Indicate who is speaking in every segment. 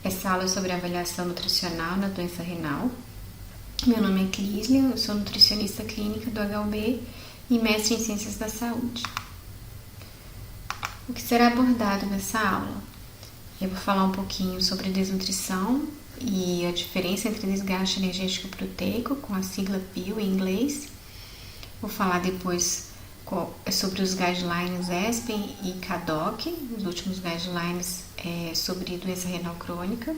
Speaker 1: Essa aula é sobre avaliação nutricional na doença renal. Meu nome é Clislia, eu sou nutricionista clínica do HUB e mestre em Ciências da Saúde. O que será abordado nessa aula? Eu vou falar um pouquinho sobre desnutrição e a diferença entre desgaste energético proteico, com a sigla PIL em inglês. Vou falar depois sobre os guidelines ESPEN e CADOC, os últimos guidelines sobre doença renal crônica.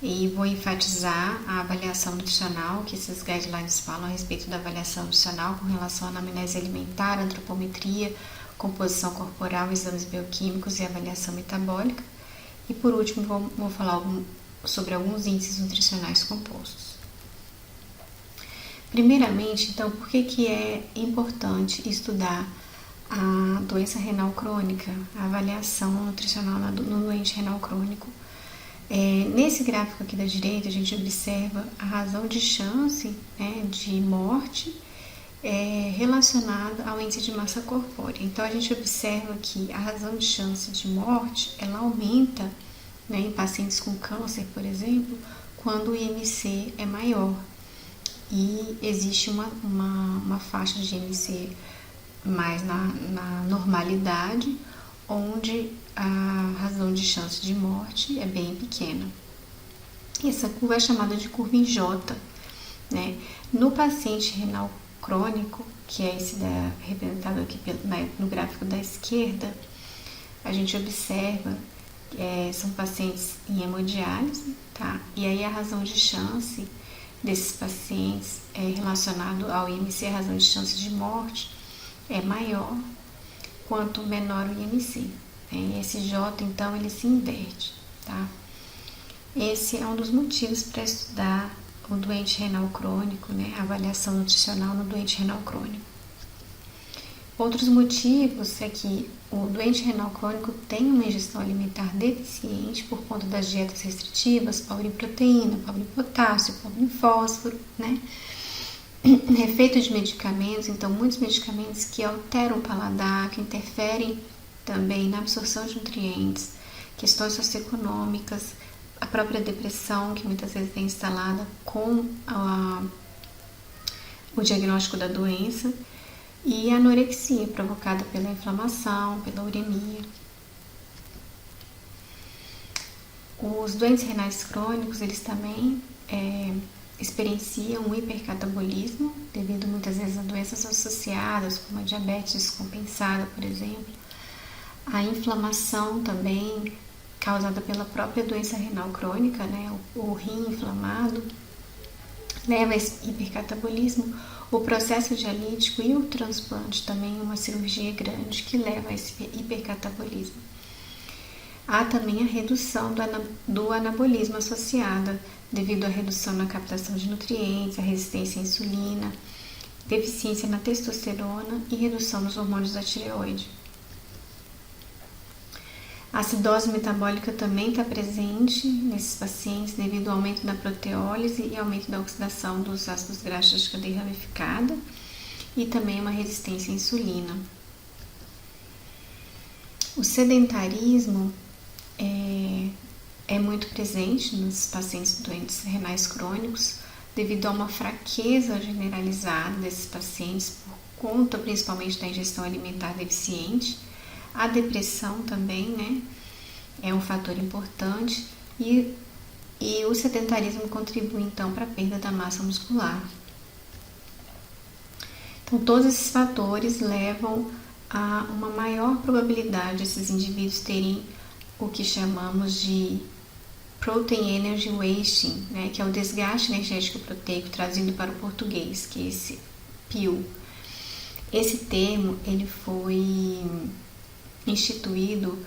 Speaker 1: E vou enfatizar a avaliação nutricional, que esses guidelines falam a respeito da avaliação nutricional com relação à anamnese alimentar, antropometria, composição corporal, exames bioquímicos e avaliação metabólica. E por último, vou falar sobre alguns índices nutricionais compostos. Primeiramente, então, por que é importante estudar a doença renal crônica, a avaliação nutricional no doente renal crônico? Nesse gráfico aqui da direita, a gente observa a razão de chance de morte relacionada ao índice de massa corpórea. Então, a gente observa que a razão de chance de morte, ela aumenta em pacientes com câncer, por exemplo, quando o IMC é maior. E existe uma faixa de IMC mais na normalidade, onde a razão de chance de morte é bem pequena. Essa curva é chamada de curva em J. No paciente renal crônico, que é esse representado aqui no gráfico da esquerda, a gente observa que são pacientes em hemodiálise, tá? E aí a razão de chance desses pacientes relacionado ao IMC, a razão de chance de morte é maior quanto menor o IMC. Esse J, então, ele se inverte, tá? Esse é um dos motivos para estudar o doente renal crônico, a avaliação nutricional no doente renal crônico. Outros motivos é que o doente renal crônico tem uma ingestão alimentar deficiente por conta das dietas restritivas, pobre em proteína, pobre em potássio, pobre em fósforo, Efeito de medicamentos, então muitos medicamentos que alteram o paladar, que interferem também na absorção de nutrientes, questões socioeconômicas, a própria depressão, que muitas vezes é instalada com o diagnóstico da doença, e a anorexia, provocada pela inflamação, pela uremia. Os doentes renais crônicos, eles também experienciam um hipercatabolismo, devido muitas vezes a doenças associadas, como a diabetes descompensada, por exemplo. A inflamação também, causada pela própria doença renal crônica, o rim inflamado, leva a esse hipercatabolismo. O processo dialítico e o transplante também é uma cirurgia grande que leva a esse hipercatabolismo. Há também a redução do anabolismo associada, devido à redução na captação de nutrientes, a resistência à insulina, deficiência na testosterona e redução nos hormônios da tireoide. A acidose metabólica também está presente nesses pacientes devido ao aumento da proteólise e aumento da oxidação dos ácidos graxos de cadeia ramificada e também uma resistência à insulina. O sedentarismo é muito presente nos pacientes doentes renais crônicos devido a uma fraqueza generalizada desses pacientes por conta principalmente da ingestão alimentar deficiente. A depressão também, é um fator importante e o sedentarismo contribui então para a perda da massa muscular. Então, todos esses fatores levam a uma maior probabilidade desses indivíduos terem o que chamamos de Protein Energy Wasting, que é o desgaste energético proteico trazido para o português, que é esse PIL. Esse termo ele foi instituído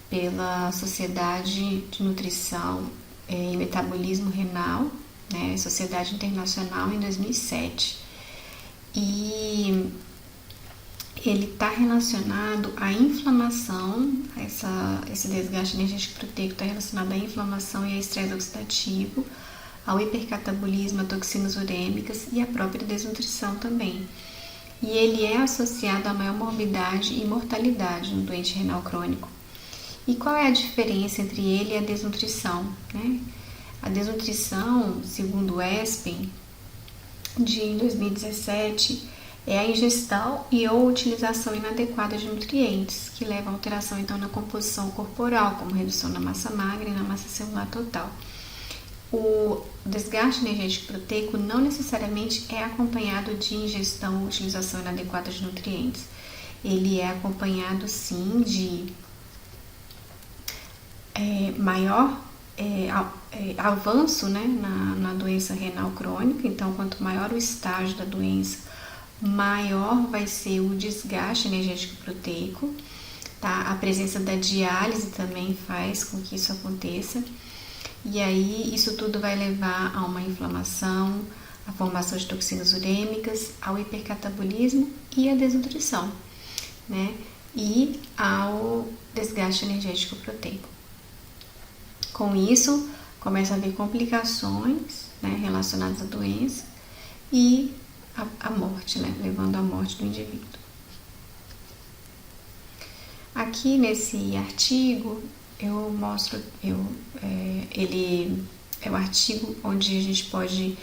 Speaker 1: pela Sociedade de Nutrição e Metabolismo Renal, Sociedade Internacional, em 2007. E ele está relacionado à inflamação, esse desgaste energético proteico está relacionado à inflamação e ao estresse oxidativo, ao hipercatabolismo, a toxinas urêmicas e à própria desnutrição também. E ele é associado a maior morbidade e mortalidade no doente renal crônico. E qual é a diferença entre ele e a desnutrição, né? A desnutrição, segundo o ESPEN, de 2017, é a ingestão e ou utilização inadequada de nutrientes, que levam a alteração então na composição corporal, como redução da massa magra e na massa celular total. O desgaste energético proteico não necessariamente é acompanhado de ingestão ou utilização inadequada de nutrientes. Ele é acompanhado sim de maior avanço, né, na doença renal crônica. Então, quanto maior o estágio da doença, maior vai ser o desgaste energético proteico. Tá? A presença da diálise também faz com que isso aconteça. E aí, isso tudo vai levar a uma inflamação, a formação de toxinas urêmicas, ao hipercatabolismo e à desnutrição, né? E ao desgaste energético proteico. Com isso, começa a haver complicações, né, relacionadas à doença e à morte, né, levando à morte do indivíduo. Aqui nesse artigo eu mostro, ele é um artigo onde a gente pode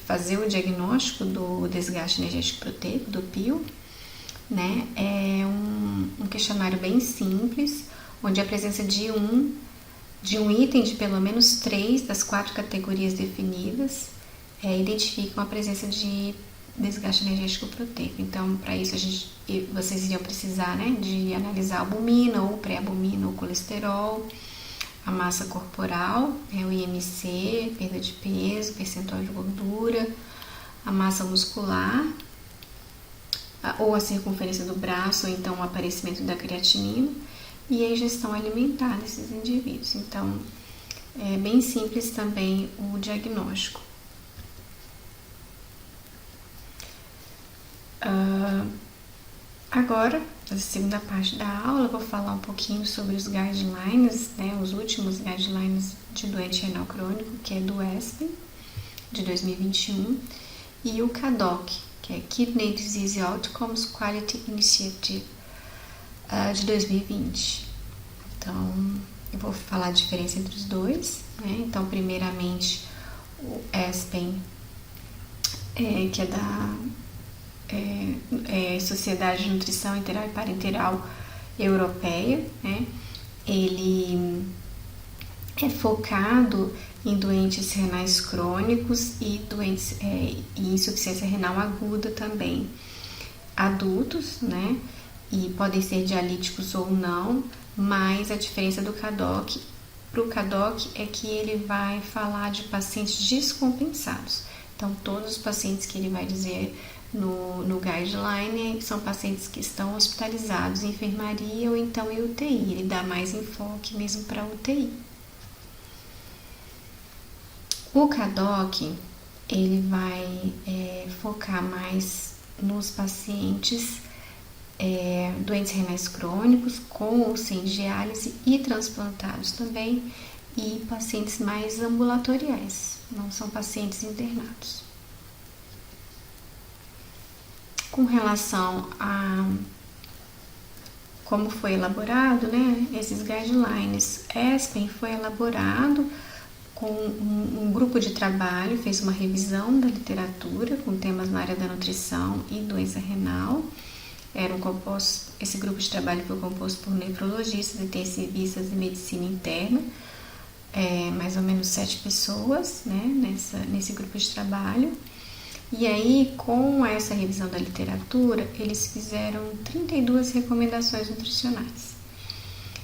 Speaker 1: fazer o diagnóstico do desgaste energético proteico, do PIO, né? É um questionário bem simples, onde a presença de um item de pelo menos 3 das 4 categorias definidas identificam a presença de desgaste energético proteico. Então, para isso, vocês iriam precisar, né, de analisar a albumina ou pré-albumina ou colesterol, a massa corporal, o IMC, perda de peso, percentual de gordura, a massa muscular, ou a circunferência do braço, ou então o aparecimento da creatinina, e a ingestão alimentar desses indivíduos. Então, é bem simples também o diagnóstico. Agora, na segunda parte da aula, eu vou falar um pouquinho sobre os guidelines, né, os últimos guidelines de doente renal crônico, que é do ESPEN, de 2021, e o CADOC, que é Kidney Disease Outcomes Quality Initiative, de 2020. Então, eu vou falar a diferença entre os dois, né? Então, primeiramente, o ESPEN, que é da Sociedade de Nutrição Enteral e Parenteral Europeia, né? Ele é focado em doentes renais crônicos e doentes e insuficiência renal aguda também, adultos, né? E podem ser dialíticos ou não, mas a diferença do CADOC para o CADOC é que ele vai falar de pacientes descompensados. Então, todos os pacientes que ele vai dizer no guideline são pacientes que estão hospitalizados em enfermaria ou então em UTI. Ele dá mais enfoque mesmo para UTI. O CADOC, ele vai focar mais nos pacientes doentes renais crônicos, com ou sem diálise e transplantados também, e pacientes mais ambulatoriais, não são pacientes internados. Com relação a como foi elaborado, né, esses guidelines, ESPEN foi elaborado com um grupo de trabalho, fez uma revisão da literatura com temas na área da nutrição e doença renal. Esse grupo de trabalho foi composto por nefrologistas, intensivistas e medicina interna, mais ou menos 7 pessoas, né, nesse grupo de trabalho. E aí, com essa revisão da literatura, eles fizeram 32 recomendações nutricionais.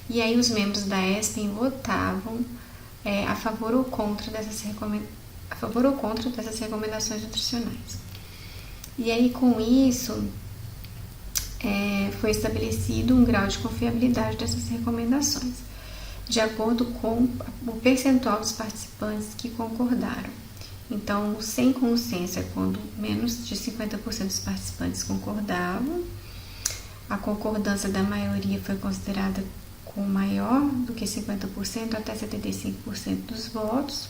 Speaker 1: E aí os membros da ESPEN votavam a favor ou contra dessas recomendações nutricionais. E aí, com isso, foi estabelecido um grau de confiabilidade dessas recomendações, de acordo com o percentual dos participantes que concordaram. Então, sem consenso é quando menos de 50% dos participantes concordavam. A concordância da maioria foi considerada com maior do que 50% até 75% dos votos.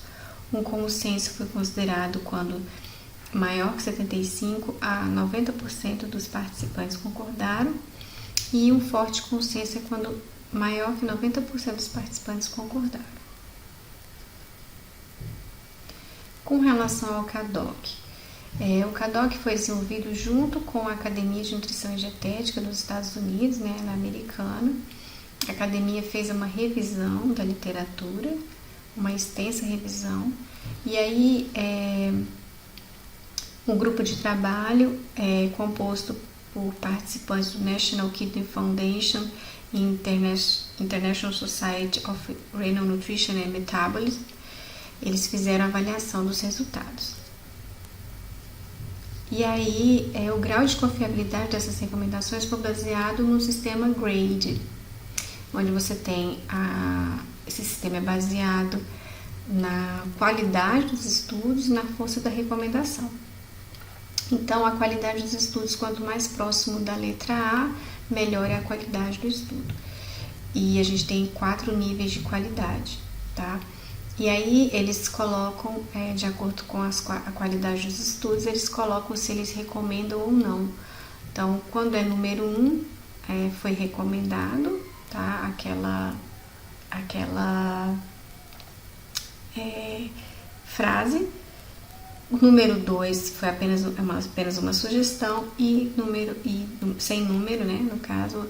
Speaker 1: Um consenso foi considerado quando maior que 75% a 90% dos participantes concordaram. E um forte consenso é quando maior que 90% dos participantes concordaram. Com relação ao CADOC, o CADOC foi desenvolvido junto com a Academia de Nutrição e Dietética dos Estados Unidos, né, ela é americana. A academia fez uma revisão da literatura, uma extensa revisão, e aí um grupo de trabalho composto por participantes do National Kidney Foundation e International Society of Renal Nutrition and Metabolism, eles fizeram a avaliação dos resultados. E aí, o grau de confiabilidade dessas recomendações foi baseado no sistema GRADE, onde você tem esse sistema é baseado na qualidade dos estudos e na força da recomendação. Então, a qualidade dos estudos, quanto mais próximo da letra A, melhor é a qualidade do estudo. E a gente tem 4 níveis de qualidade, tá? E aí, eles colocam, de acordo com a qualidade dos estudos, eles colocam se eles recomendam ou não. Então, quando é número 1, foi recomendado, tá? Aquela frase. O número 2 foi apenas uma sugestão e sem número, né? No caso,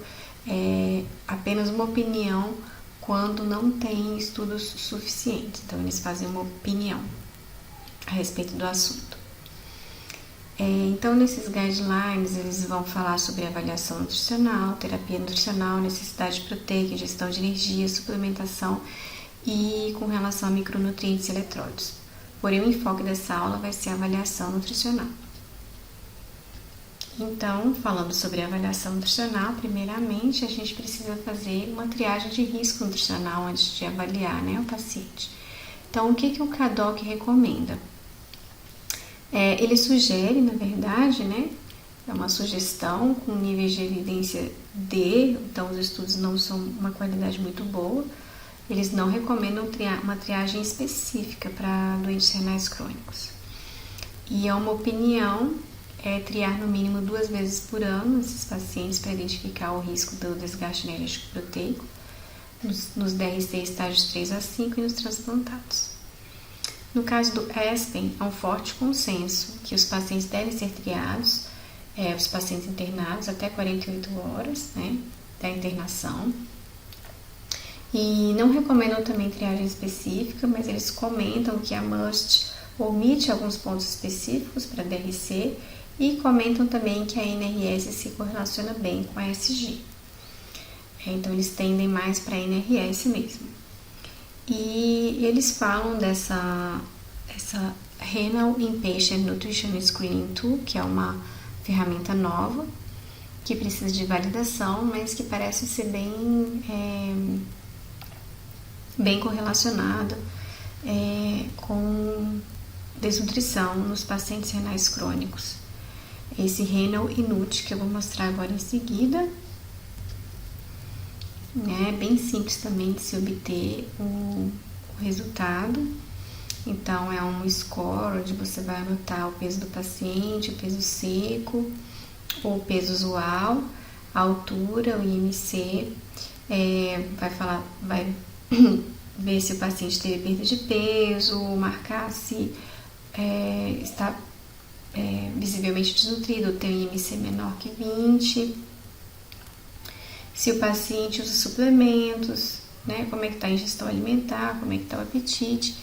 Speaker 1: apenas uma opinião quando não tem estudos suficientes. Então, eles fazem uma opinião a respeito do assunto. Então, nesses guidelines, eles vão falar sobre avaliação nutricional, terapia nutricional, necessidade proteica, gestão de energia, suplementação e com relação a micronutrientes e eletrólitos. Porém, o enfoque dessa aula vai ser a avaliação nutricional. Então, falando sobre avaliação nutricional, primeiramente a gente precisa fazer uma triagem de risco nutricional antes de avaliar, né, o paciente. Então, o que o CADOC recomenda? Ele sugere, na verdade, né, é uma sugestão com níveis de evidência D, então os estudos não são uma qualidade muito boa. Eles não recomendam uma triagem específica para doentes renais crônicos. E é uma opinião triar no mínimo 2 vezes por ano esses pacientes para identificar o risco do desgaste energético proteico nos DRC estágios 3 a 5 e nos transplantados. No caso do ASPEN, há um forte consenso que os pacientes devem ser triados, os pacientes internados até 48 horas, né, da internação. E não recomendam também triagem específica, mas eles comentam que a MUST omite alguns pontos específicos para DRC e comentam também que a NRS se correlaciona bem com a SG. Então, eles tendem mais para a NRS mesmo. E eles falam dessa Renal Inpatient Nutrition Screening Tool, que é uma ferramenta nova, que precisa de validação, mas que parece ser bem correlacionada com desnutrição nos pacientes renais crônicos. Esse Renal Inut, que eu vou mostrar agora em seguida, é bem simples também de se obter o resultado. Então, é um score onde você vai anotar o peso do paciente, o peso seco, o peso usual, a altura, o IMC, vai ver se o paciente teve perda de peso, marcar se está visivelmente desnutrido, tem um IMC menor que 20, se o paciente usa suplementos, né, como é que está a ingestão alimentar, como é que está o apetite,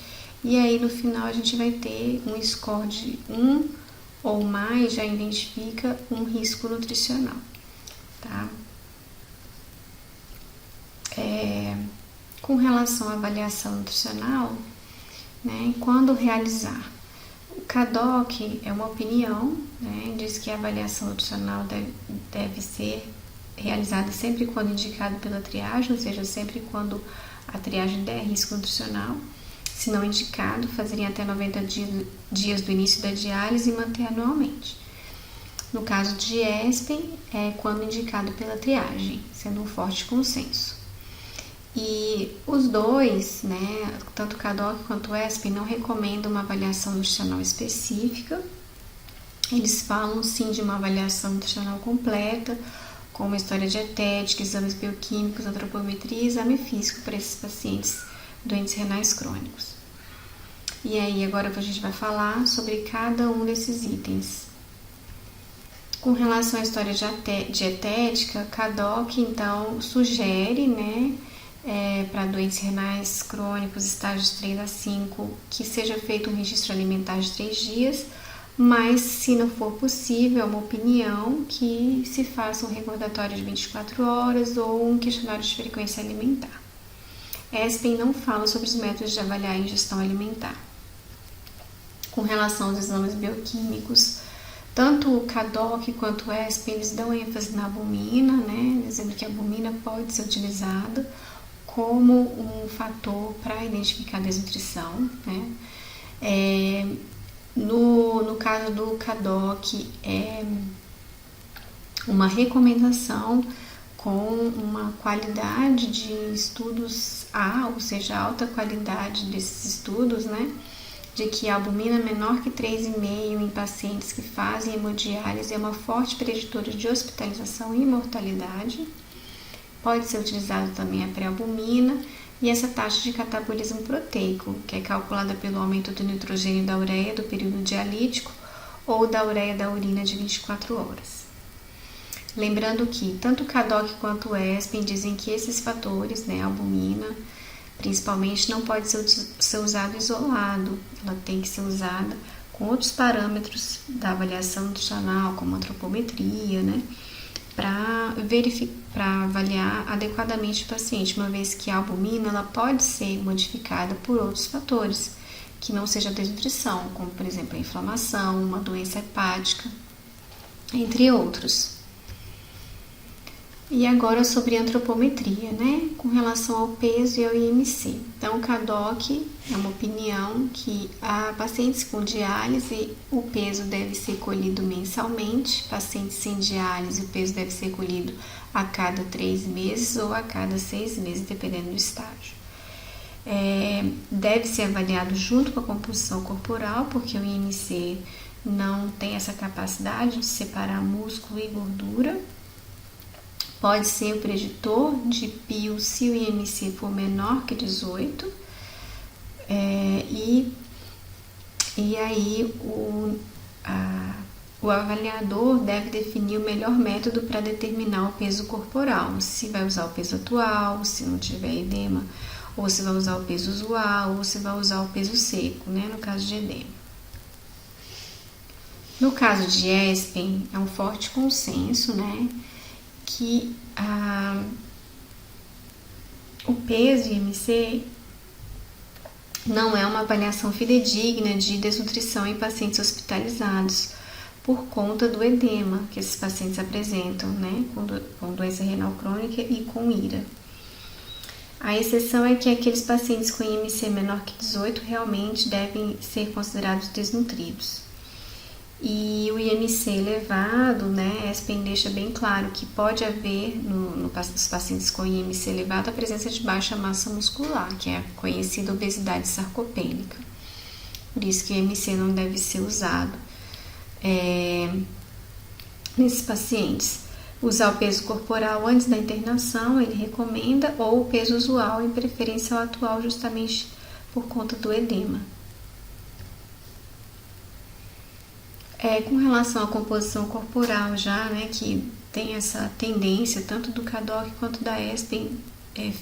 Speaker 1: e aí no final a gente vai ter um score de 1 ou mais, já identifica um risco nutricional, tá? Com relação à avaliação nutricional, né, quando realizar? O CADOC é uma opinião, né, diz que a avaliação nutricional deve ser realizada sempre quando indicado pela triagem, ou seja, sempre quando a triagem der risco nutricional. Se não indicado, fazerem até 90 dias do início da diálise e manter anualmente. No caso de ESPEN, é quando indicado pela triagem, sendo um forte consenso. E os dois, né, tanto o CADOC quanto o ESPEN, não recomendam uma avaliação nutricional específica. Eles falam sim de uma avaliação nutricional completa, como história dietética, exames bioquímicos, antropometria e exame físico para esses pacientes doentes renais crônicos. E aí, agora a gente vai falar sobre cada um desses itens. Com relação à história dietética, Kadok, então, sugere, né, para doentes renais crônicos, estágios 3 a 5, que seja feito um registro alimentar de 3 dias, mas, se não for possível, é uma opinião que se faça um recordatório de 24 horas ou um questionário de frequência alimentar. ESPEN não fala sobre os métodos de avaliar a ingestão alimentar. Com relação aos exames bioquímicos, tanto o Kadok quanto o ESPEN, eles dão ênfase na albumina, né, dizendo que a albumina pode ser utilizada como um fator para identificar a desnutrição, né. No caso do Kadok, é uma recomendação com uma qualidade de estudos A, ou seja, alta qualidade desses estudos, né, de que a albumina menor que 3,5 em pacientes que fazem hemodiálise é uma forte preditora de hospitalização e mortalidade. Pode ser utilizado também a pré-albumina e essa taxa de catabolismo proteico, que é calculada pelo aumento do nitrogênio da ureia do período dialítico ou da ureia da urina de 24 horas. Lembrando que tanto o Kadok quanto o ESPEN dizem que esses fatores, né, a albumina, principalmente, não pode ser usado isolado, ela tem que ser usada com outros parâmetros da avaliação nutricional, como antropometria, né, para avaliar adequadamente o paciente, uma vez que a albumina ela pode ser modificada por outros fatores, que não seja a desnutrição, como, por exemplo, a inflamação, uma doença hepática, entre outros. E agora sobre antropometria, né, com relação ao peso e ao IMC. Então, o Kadok é uma opinião que a pacientes com diálise, o peso deve ser colhido mensalmente, pacientes sem diálise, o peso deve ser colhido a cada 3 meses ou a cada 6 meses, dependendo do estágio. Deve ser avaliado junto com a composição corporal, porque o IMC não tem essa capacidade de separar músculo e gordura. Pode ser o preditor de PIO se o IMC for menor que 18. E aí o avaliador deve definir o melhor método para determinar o peso corporal. Se vai usar o peso atual, se não tiver edema, ou se vai usar o peso usual, ou se vai usar o peso seco, né, no caso de edema. No caso de ESPEN, é um forte consenso, né, que o peso IMC não é uma avaliação fidedigna de desnutrição em pacientes hospitalizados por conta do edema que esses pacientes apresentam, né, com doença renal crônica e com IRA. A exceção é que aqueles pacientes com IMC menor que 18 realmente devem ser considerados desnutridos. E o IMC elevado, né, ESPEN deixa bem claro que pode haver nos pacientes com IMC elevado a presença de baixa massa muscular, que é a conhecida obesidade sarcopênica. Por isso que o IMC não deve ser usado nesses pacientes. Usar o peso corporal antes da internação, ele recomenda, ou o peso usual, em preferência ao atual, justamente por conta do edema. Com relação à composição corporal já, né, que tem essa tendência, tanto do Kadok quanto da ESPEN,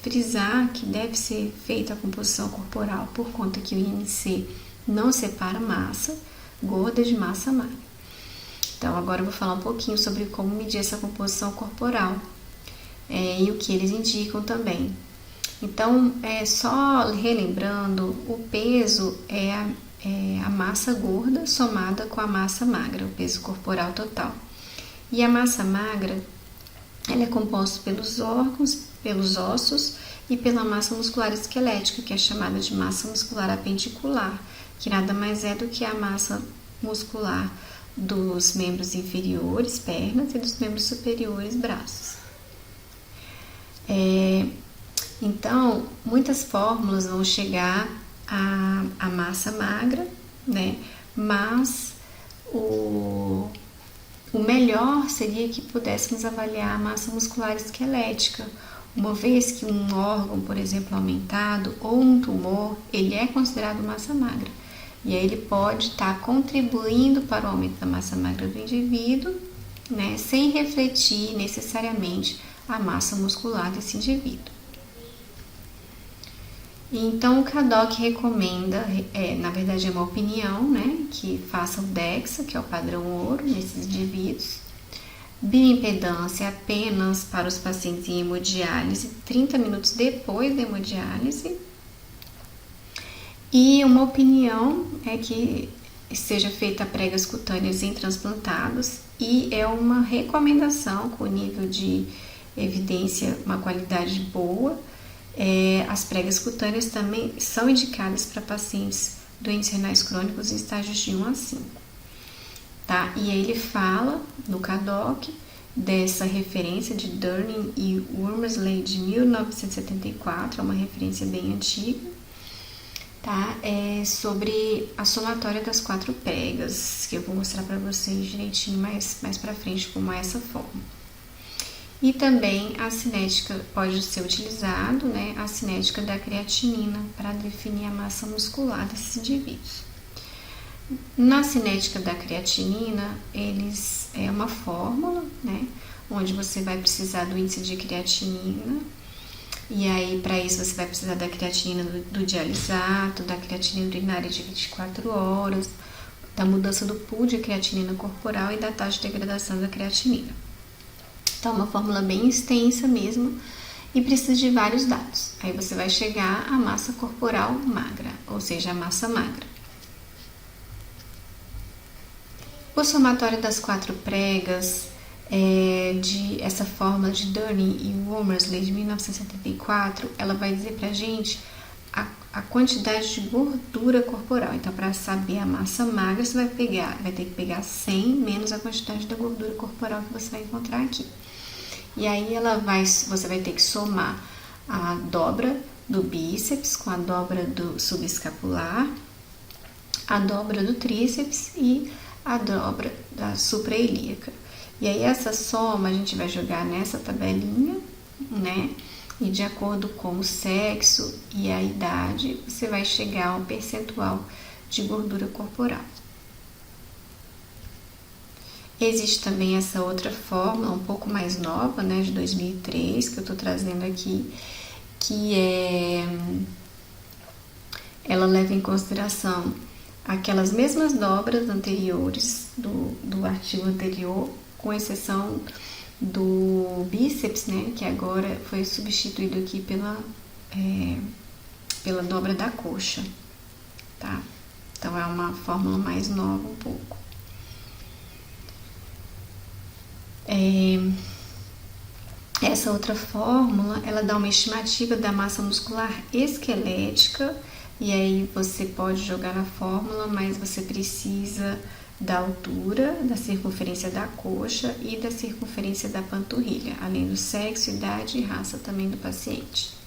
Speaker 1: frisar que deve ser feita a composição corporal por conta que o IMC não separa massa gorda de massa magra. Então, agora eu vou falar um pouquinho sobre como medir essa composição corporal e o que eles indicam também. Então, só relembrando, o peso é a massa gorda somada com a massa magra, o peso corporal total. E a massa magra, ela é composta pelos órgãos, pelos ossos e pela massa muscular esquelética, que é chamada de massa muscular apendicular, que nada mais é do que a massa muscular dos membros inferiores, pernas, e dos membros superiores, braços. Então, muitas fórmulas vão chegar à massa magra, né? Mas O melhor seria que pudéssemos avaliar a massa muscular esquelética, uma vez que um órgão, por exemplo, aumentado ou um tumor, ele é considerado massa magra. E aí ele pode estar contribuindo para o aumento da massa magra do indivíduo, né, sem refletir necessariamente a massa muscular desse indivíduo. Então, o CADOC recomenda, na verdade é uma opinião, né, que faça o DEXA, que é o padrão ouro, nesses indivíduos. Bioimpedância apenas para os pacientes em hemodiálise, 30 minutos depois da hemodiálise. E uma opinião é que seja feita pregas cutâneas em transplantados e é uma recomendação com nível de evidência, uma qualidade boa. As pregas cutâneas também são indicadas para pacientes doentes renais crônicos em estágios de 1 a 5. Tá? E aí ele fala no CADOC dessa referência de Durning e Wormersley de 1974, é uma referência bem antiga, tá? Sobre a somatória das 4 pregas, que eu vou mostrar para vocês direitinho mais para frente como é essa forma. E também a cinética pode ser utilizado, né, a cinética da creatinina para definir a massa muscular desses indivíduos. Na cinética da creatinina, é uma fórmula, né, onde você vai precisar do índice de creatinina, e aí para isso você vai precisar da creatinina do dialisato, da creatinina urinária de 24 horas, da mudança do pool de creatinina corporal e da taxa de degradação da creatinina. Então, é uma fórmula bem extensa mesmo e precisa de vários dados. Aí você vai chegar à massa corporal magra, ou seja, a massa magra. O somatório das 4 pregas, essa fórmula de Durning e Wormersley de 1974, ela vai dizer pra gente a quantidade de gordura corporal. Então, para saber a massa magra, você vai ter que pegar 100 menos a quantidade da gordura corporal que você vai encontrar aqui. E aí você vai ter que somar a dobra do bíceps com a dobra do subescapular, a dobra do tríceps e a dobra da suprailíaca. E aí essa soma a gente vai jogar nessa tabelinha, né? E de acordo com o sexo e a idade, você vai chegar a um percentual de gordura corporal. Existe também essa outra fórmula, um pouco mais nova, né, de 2003, que eu estou trazendo aqui, que ela leva em consideração aquelas mesmas dobras anteriores do artigo anterior, com exceção do bíceps, né, que agora foi substituído aqui pela dobra da coxa, tá? Então é uma fórmula mais nova um pouco. Essa outra fórmula, ela dá uma estimativa da massa muscular esquelética, e aí você pode jogar na fórmula, mas você precisa da altura, da circunferência da coxa e da circunferência da panturrilha, além do sexo, idade e raça também do paciente.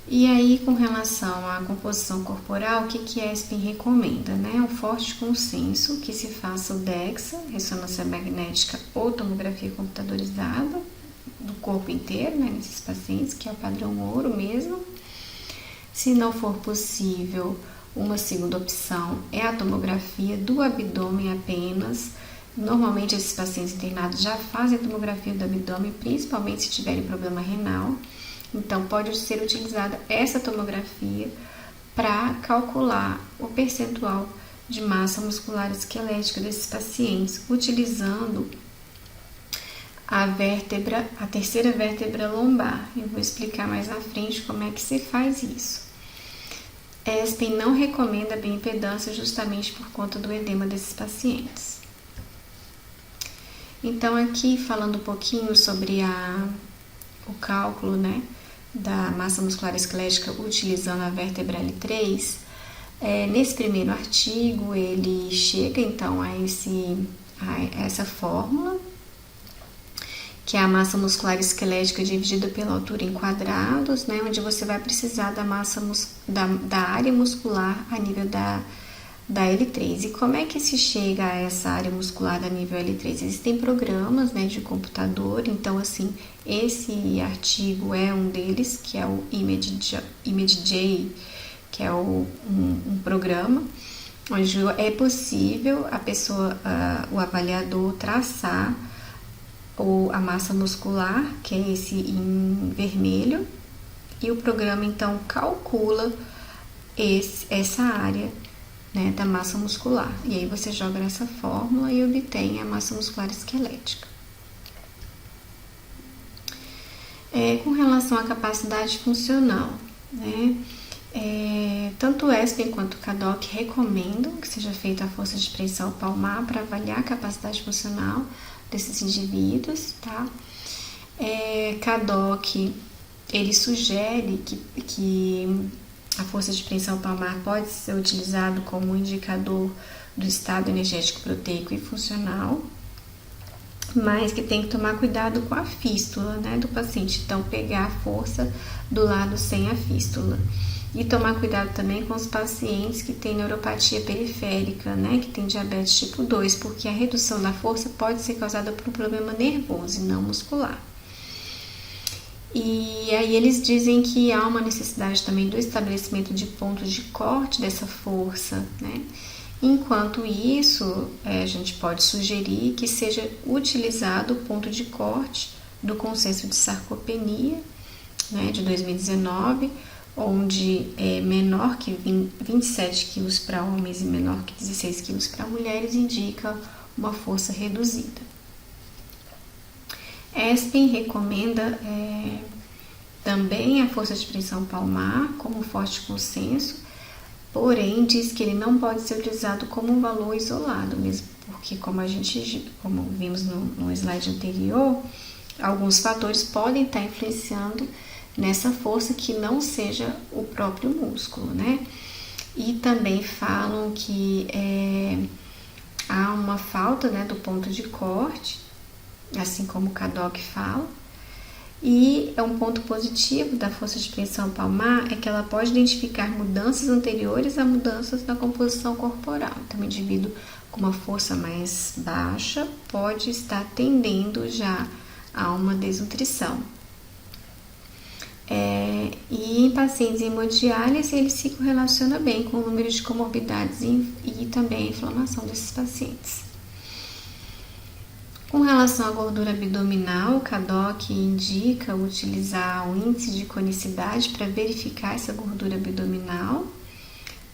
Speaker 1: E aí, com relação à composição corporal, o que a ESPEN recomenda? Né? Um forte consenso que se faça o DEXA, ressonância magnética ou tomografia computadorizada do corpo inteiro, né, nesses pacientes, que é o padrão ouro mesmo. Se não for possível, uma segunda opção é a tomografia do abdômen apenas. Normalmente, esses pacientes internados já fazem a tomografia do abdômen, principalmente se tiverem problema renal. Então, pode ser utilizada essa tomografia para calcular o percentual de massa muscular esquelética desses pacientes, utilizando a terceira vértebra lombar. Eu vou explicar mais à frente como é que se faz isso. A ESPEN não recomenda a bioimpedância justamente por conta do edema desses pacientes. Então, aqui falando um pouquinho sobre o cálculo, né, da massa muscular esquelética utilizando a vértebra L3, nesse primeiro artigo ele chega então a essa fórmula, que é a massa muscular esquelética dividida pela altura em quadrados, né, onde você vai precisar da massa da área muscular a nível da da L3. E como é que se chega a essa área muscular da nível L3? Existem programas, né, de computador, então assim, esse artigo é um deles, que é o ImageJ, que é um programa onde é possível a pessoa, o avaliador, traçar a massa muscular, que é esse em vermelho, e o programa então calcula essa área, né, da massa muscular. E aí você joga nessa fórmula e obtém a massa muscular esquelética. Com relação à capacidade funcional, né, tanto o ESPEN quanto o CADOC recomendam que seja feita a força de pressão palmar para avaliar a capacidade funcional desses indivíduos, tá? CADOC, ele sugere que a força de pressão palmar pode ser utilizado como um indicador do estado energético proteico e funcional, mas que tem que tomar cuidado com a fístula, né, do paciente. Então, pegar a força do lado sem a fístula. E tomar cuidado também com os pacientes que têm neuropatia periférica, né, que tem diabetes tipo 2, porque a redução da força pode ser causada por um problema nervoso e não muscular. E aí eles dizem que há uma necessidade também do estabelecimento de pontos de corte dessa força, né? Enquanto isso, a gente pode sugerir que seja utilizado o ponto de corte do consenso de sarcopenia, né, de 2019, onde é menor que 27 kg para homens e menor que 16 kg para mulheres, indica uma força reduzida. ESPEN recomenda também a força de pressão palmar como forte consenso, porém diz que ele não pode ser utilizado como um valor isolado, mesmo porque como vimos no slide anterior, alguns fatores podem estar influenciando nessa força que não seja o próprio músculo, né? E também falam que há uma falta, né, do ponto de corte, assim como o CADOC fala. E um ponto positivo da força de pressão palmar é que ela pode identificar mudanças anteriores a mudanças na composição corporal. Então, o indivíduo com uma força mais baixa pode estar tendendo já a uma desnutrição. E em pacientes em hemodiálise, ele se correlaciona bem com o número de comorbidades e também a inflamação desses pacientes. Com relação à gordura abdominal, o CADOC indica utilizar o índice de conicidade para verificar essa gordura abdominal.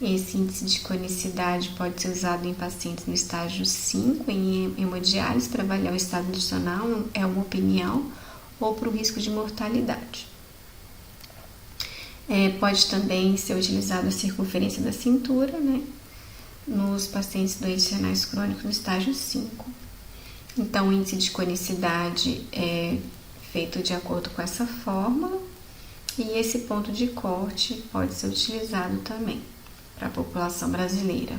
Speaker 1: Esse índice de conicidade pode ser usado em pacientes no estágio 5, em hemodiálise, para avaliar o estado nutricional, é uma opinião, ou para o risco de mortalidade. Pode também ser utilizado a circunferência da cintura, né, nos pacientes doentes renais crônicos no estágio 5. Então, o índice de conicidade é feito de acordo com essa fórmula e esse ponto de corte pode ser utilizado também para a população brasileira.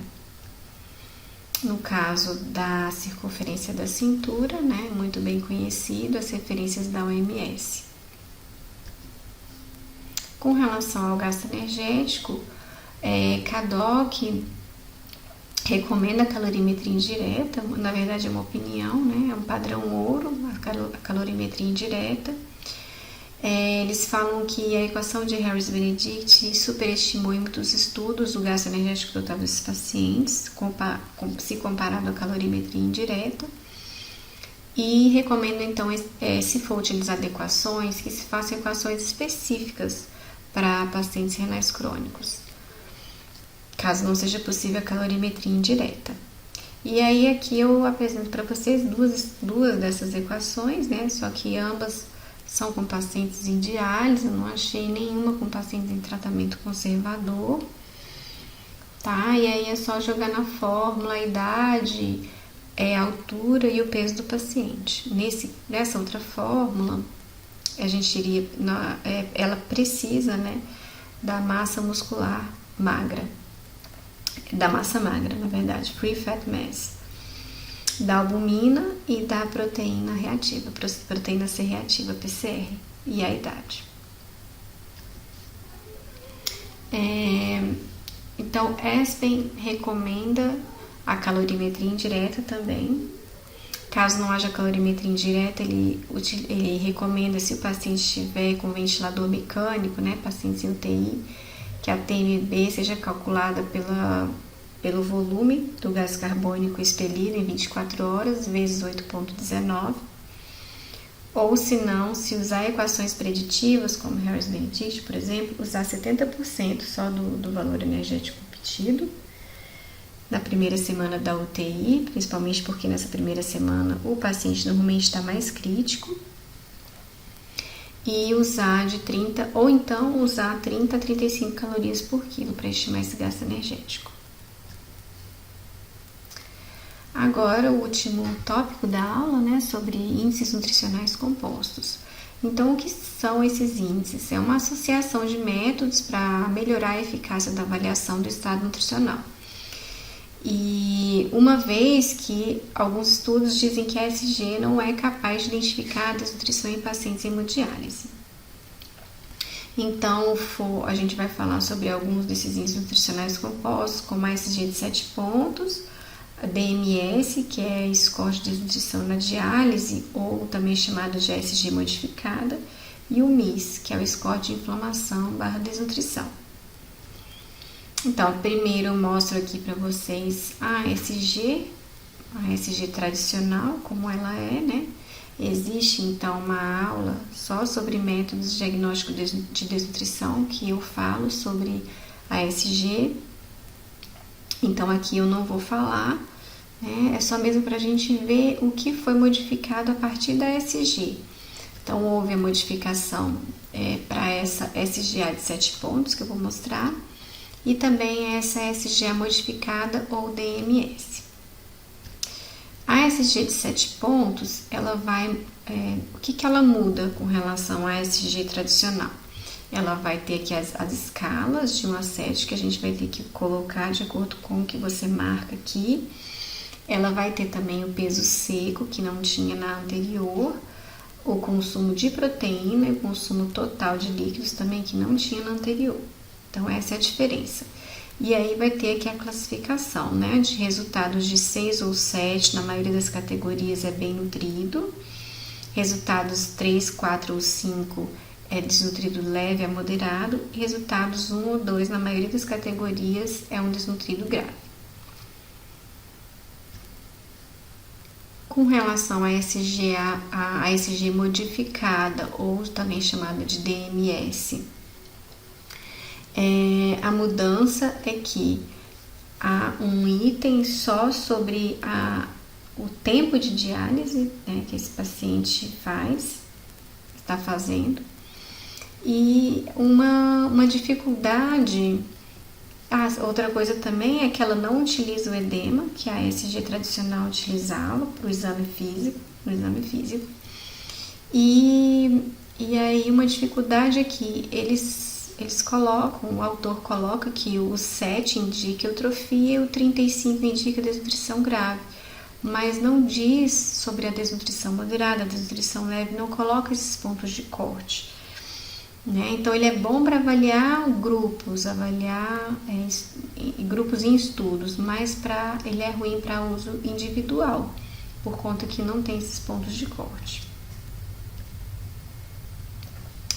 Speaker 1: No caso da circunferência da cintura, né, muito bem conhecido, as referências da OMS. Com relação ao gasto energético, CADOC recomenda a calorimetria indireta, na verdade é uma opinião, né? É um padrão ouro, a calorimetria indireta. Eles falam que a equação de Harris-Benedict superestimou em muitos estudos o gasto energético total desses pacientes, se comparado à calorimetria indireta. E recomenda então, se for utilizar equações, que se façam equações específicas para pacientes renais crônicos, caso não seja possível a calorimetria indireta. E aí aqui eu apresento para vocês duas dessas equações, né? Só que ambas são com pacientes em diálise, eu não achei nenhuma com pacientes em tratamento conservador, tá? E aí é só jogar na fórmula a idade, a altura e o peso do paciente. Nessa outra fórmula, a gente iria, ela precisa, né, da massa muscular magra, da massa magra, na verdade, free fat mass, da albumina e da proteína reativa, proteína C reativa, PCR, e a idade. Então, ESPEN recomenda a calorimetria indireta também. Caso não haja calorimetria indireta, ele recomenda, se o paciente estiver com ventilador mecânico, né, pacientes em UTI, que a TMB seja calculada pelo volume do gás carbônico expelido em 24 horas, vezes 8,19. Ou se não, se usar equações preditivas, como Harris-Benedict, por exemplo, usar 70% só do valor energético obtido na primeira semana da UTI, principalmente porque nessa primeira semana o paciente normalmente está mais crítico, e usar de 30, ou então usar 30 a 35 calorias por quilo para estimar esse gasto energético. Agora, o último tópico da aula, né, sobre índices nutricionais compostos. Então, o que são esses índices? É uma associação de métodos para melhorar a eficácia da avaliação do estado nutricional. E uma vez que alguns estudos dizem que a ESG não é capaz de identificar a desnutrição em pacientes em hemodiálise. Então, a gente vai falar sobre alguns desses índices nutricionais compostos, como a ESG de 7 pontos, a DMS, que é score de desnutrição na diálise, ou também chamado de ESG modificada, e o MIS, que é o score de inflamação/desnutrição. Então, primeiro eu mostro aqui para vocês a ESG tradicional, como ela é, né? Existe, então, uma aula só sobre métodos de diagnóstico de desnutrição, que eu falo sobre a ESG. Então, aqui eu não vou falar, né? É só mesmo para a gente ver o que foi modificado a partir da ESG. Então, houve a modificação para essa SGA de 7 pontos, que eu vou mostrar, e também essa SGA modificada ou DMS. A SG de 7 pontos, ela vai, o que ela muda com relação à SG tradicional? Ela vai ter aqui as escalas de 1 a 7, que a gente vai ter que colocar de acordo com o que você marca aqui. Ela vai ter também o peso seco, que não tinha na anterior, o consumo de proteína e o consumo total de líquidos também, que não tinha na anterior. Então, essa é a diferença. E aí vai ter aqui a classificação, né, de resultados de 6 ou 7, na maioria das categorias é bem nutrido. Resultados 3, 4 ou 5 é desnutrido leve a moderado. E resultados 1 ou 2, na maioria das categorias, é um desnutrido grave. Com relação à ESG, a ESG modificada, ou também chamada de DMS, a mudança é que há um item só sobre o tempo de diálise, né, que esse paciente está fazendo, e uma dificuldade. Outra coisa também é que ela não utiliza o edema, que a ESG tradicional utilizava para o exame físico. E aí uma dificuldade é que o autor coloca que o 7 indica eutrofia e o 35 indica desnutrição grave, mas não diz sobre a desnutrição moderada, a desnutrição leve, não coloca esses pontos de corte. Né? Então, ele é bom para avaliar grupos em estudos, mas ele é ruim para uso individual, por conta que não tem esses pontos de corte.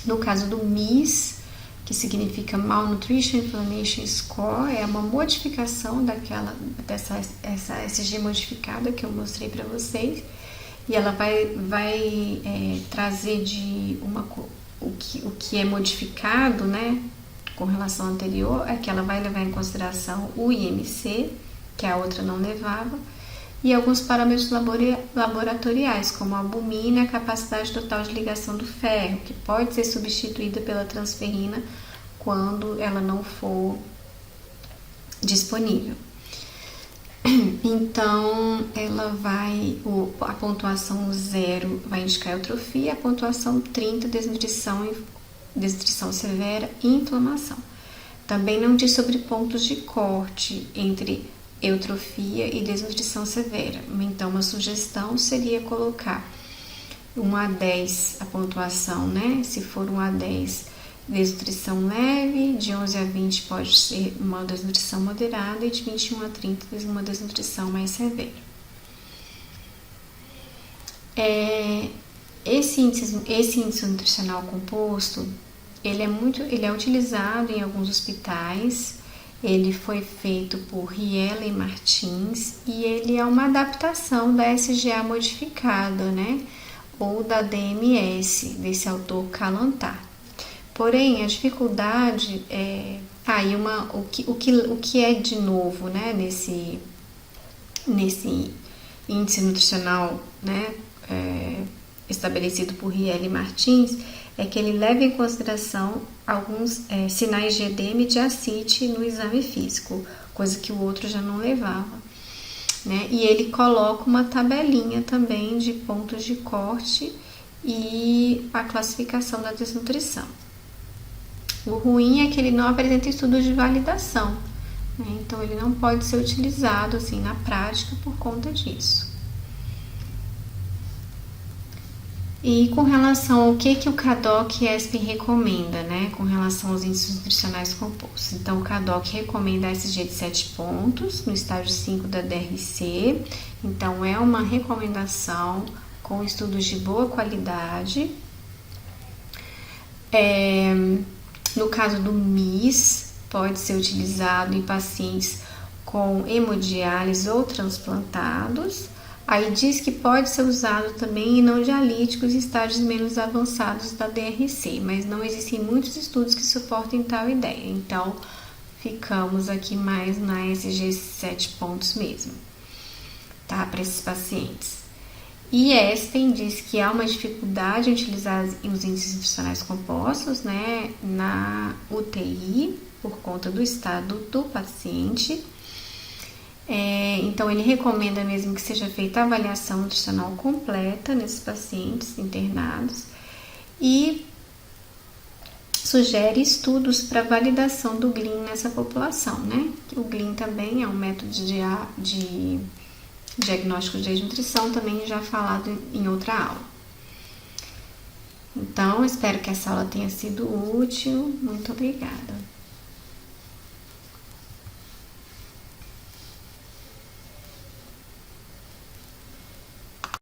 Speaker 1: No caso do MIS, que significa Malnutrition Inflammation Score, é uma modificação dessa SG modificada que eu mostrei para vocês, e ela vai trazer o que é modificado, né, com relação ao anterior, é que ela vai levar em consideração o IMC, que a outra não levava, e alguns parâmetros laboratoriais, como a albumina e a capacidade total de ligação do ferro, que pode ser substituída pela transferrina quando ela não for disponível. Então, a pontuação 0 vai indicar eutrofia, a pontuação 30, desnutrição severa e inflamação. Também não diz sobre pontos de corte entre eutrofia e desnutrição severa. Então, uma sugestão seria colocar 1 a 10 a pontuação, né? Se for 1 a 10, desnutrição leve, de 11 a 20 pode ser uma desnutrição moderada e de 21 a 30 uma desnutrição mais severa. Esse índice nutricional composto, ele é utilizado em alguns hospitais. Ele foi feito por Riella e Martins e ele é uma adaptação da SGA modificada, né? Ou da DMS, desse autor Kalantar. Porém, a dificuldade é... o que é de novo, né? Nesse índice nutricional, né? Estabelecido por Riella e Martins, é que ele leva em consideração alguns sinais de edema e de ascite no exame físico, coisa que o outro já não levava, né? E ele coloca uma tabelinha também de pontos de corte e a classificação da desnutrição. O ruim é que ele não apresenta estudos de validação, né? Então ele não pode ser utilizado assim na prática por conta disso. E com relação ao que o CADOC e ESPEN recomenda, né, com relação aos índices nutricionais compostos. Então, o CADOC recomenda a SG de 7 pontos no estágio 5 da DRC. Então, é uma recomendação com estudos de boa qualidade. No caso do MIS, pode ser utilizado em pacientes com hemodiálise ou transplantados. Aí diz que pode ser usado também em não dialíticos em estágios menos avançados da DRC, mas não existem muitos estudos que suportem tal ideia. Então, ficamos aqui mais na SG 7 pontos mesmo, tá? Para esses pacientes. E ESPEN diz que há uma dificuldade em utilizar os índices nutricionais compostos, né, na UTI, por conta do estado do paciente. Então, ele recomenda mesmo que seja feita a avaliação nutricional completa nesses pacientes internados e sugere estudos para validação do GLIM nessa população, né? O GLIM também é um método de diagnóstico de desnutrição, também já falado em outra aula. Então, espero que essa aula tenha sido útil. Muito obrigada.